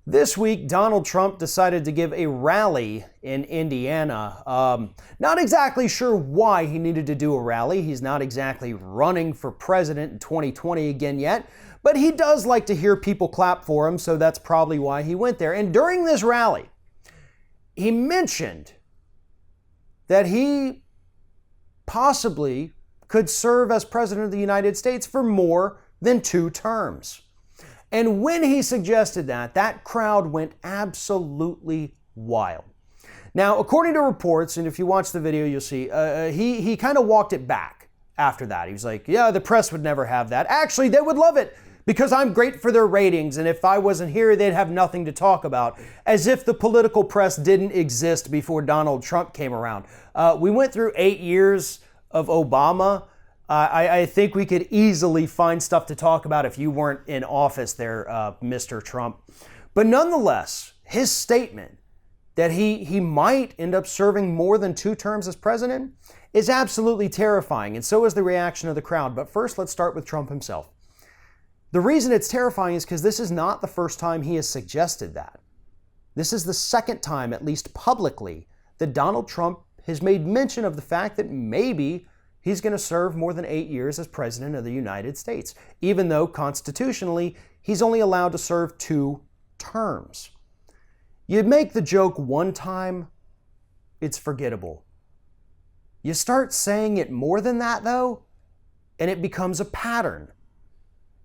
This week, Donald Trump decided to give a rally in Indiana. Not exactly sure why he needed to do a rally. He's not exactly running for president in 2020 again yet, but he does like to hear people clap for him, so that's probably why he went there. And during this rally, he mentioned that he possibly could serve as president of the United States for more than 2 terms. And when he suggested that, that crowd went absolutely wild. Now, according to reports, and if you watch the video, you'll see, he kind of walked it back after that. He was like, yeah, the press would never have that. Actually, they would love it because I'm great for their ratings. And if I wasn't here, they'd have nothing to talk about. As if the political press didn't exist before Donald Trump came around. We went through 8 years of Obama. I think we could easily find stuff to talk about if you weren't in office there, Mr. Trump. But nonetheless, his statement that he might end up serving more than 2 terms as president is absolutely terrifying, and so is the reaction of the crowd. But first, let's start with Trump himself. The reason it's terrifying is because this is not the first time he has suggested that. This is the second time, at least publicly, that Donald Trump has made mention of the fact that maybe he's going to serve more than 8 years as president of the United States, even though constitutionally he's only allowed to serve 2 terms. You make the joke one time, it's forgettable. You start saying it more than that though, and it becomes a pattern.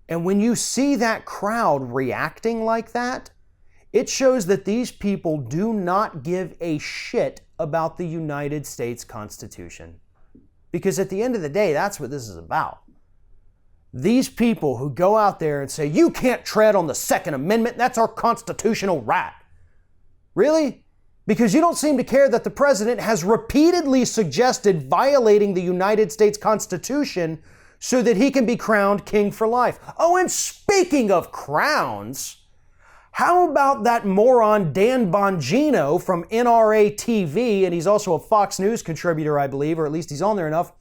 And when you see that crowd reacting like that, it shows that these people do not give a shit about the United States Constitution. Because at the end of the day, that's what this is about. These people who go out there and say, you can't tread on the Second Amendment, that's our constitutional right. Really? Because you don't seem to care that the president has repeatedly suggested violating the United States Constitution so that he can be crowned king for life. Oh, and speaking of crowns, how about that moron Dan Bongino from NRA TV, and he's also a Fox News contributor, I believe, or at least he's on there enough,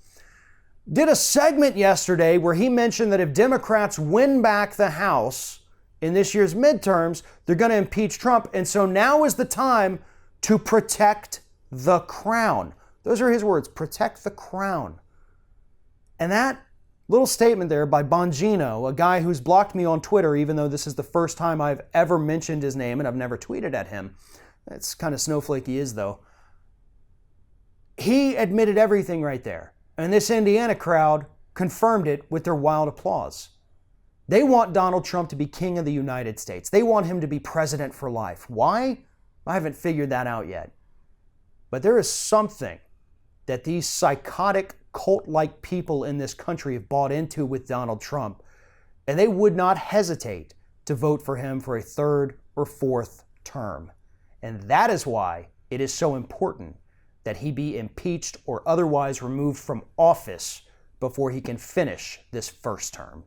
did a segment yesterday where he mentioned that if Democrats win back the House in this year's midterms, they're going to impeach Trump. And so now is the time to protect the crown. Those are his words, protect the crown. And that little statement there by Bongino, a guy who's blocked me on Twitter, even though this is the first time I've ever mentioned his name and I've never tweeted at him. That's kind of snowflake he is, though. He admitted everything right there. And this Indiana crowd confirmed it with their wild applause. They want Donald Trump to be king of the United States. They want him to be president for life. Why? I haven't figured that out yet. But there is something that these psychotic cult-like people in this country have bought into with Donald Trump, and they would not hesitate to vote for him for a 3rd or 4th term. And that is why it is so important that he be impeached or otherwise removed from office before he can finish this 1st term.